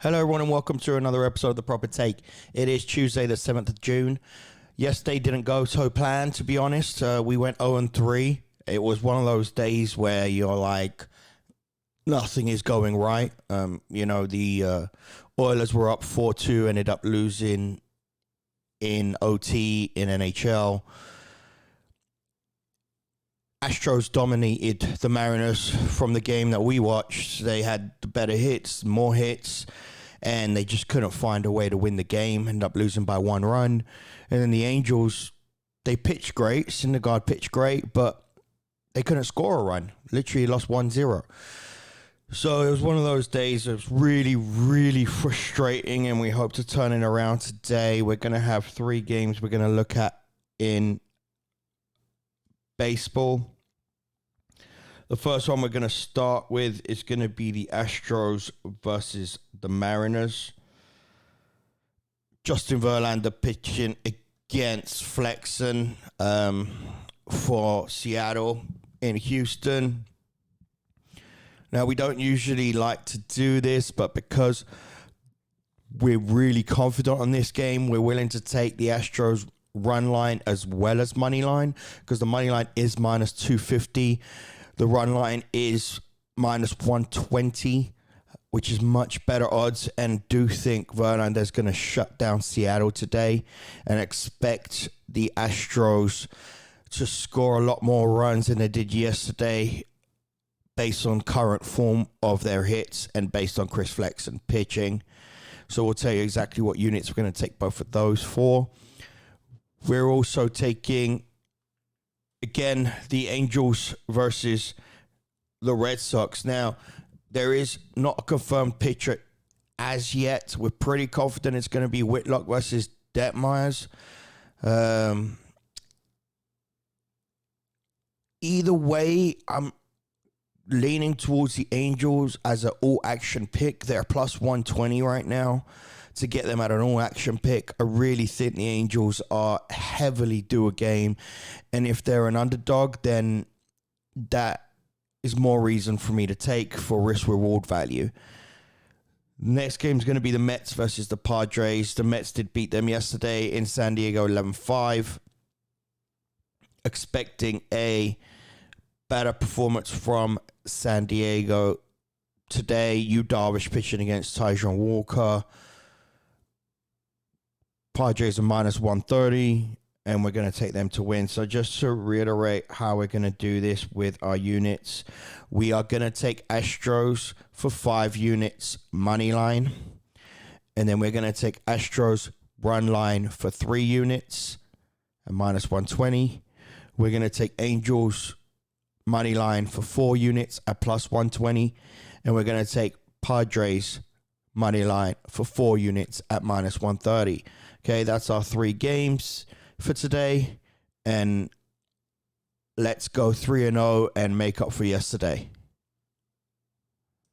Hello, everyone, and welcome to another episode of The Proper Take. It is Tuesday, the 7th of June. Yesterday didn't go so planned, to be honest. We went 0-3. It was one of those days where you're like, nothing is going right. The Oilers were up 4-2, ended up losing in OT in NHL. Astros dominated the Mariners from the game that we watched. They had the better hits, more hits, and they just couldn't find a way to win the game. Ended up losing by 1 run. And then the Angels, they pitched great. Syndergaard pitched great, but they couldn't score a run. Literally lost 1-0. So it was one of those days that was really, really frustrating, and we hope to turn it around today. We're going to have 3 games we're going to look at in baseball. The first one we're going to start with is going to be the Astros versus the Mariners. Justin Verlander pitching against Flexen for Seattle in Houston. Now, we don't usually like to do this, but because we're really confident on this game, we're willing to take the Astros run line as well as money line, because the money line is minus 250. The run line is minus 120, which is much better odds, and do think Verlander's going to shut down Seattle today and expect the Astros to score a lot more runs than they did yesterday based on current form of their hits and based on Chris Flexen pitching. So we'll tell you exactly what units we're going to take both of those for. We're also taking, again, the Angels versus the Red Sox. Now, there is not a confirmed pitcher as yet. We're pretty confident it's going to be Whitlock versus Detmers. Either way, I'm leaning towards the Angels as an all-action pick. They're plus 120 right now to get them at an all-action pick. I really think the Angels are heavily due a game. And if they're an underdog, then that is more reason for me to take for risk-reward value. Next game is going to be the Mets versus the Padres. The Mets did beat them yesterday in San Diego 11-5. Expecting a better performance from San Diego today. Yu Darvish pitching against Taijuan Walker. Padres are minus 130, and we're going to take them to win. So just to reiterate how we're going to do this with our units, we are going to take Astros for 5 units money line, and then we're going to take Astros run line for 3 units at minus 120. We're going to take Angels money line for 4 units at plus 120, and we're going to take Padres money line for 4 units at minus 130. Okay, that's our 3 games for today, and let's go 3-0 and make up for yesterday.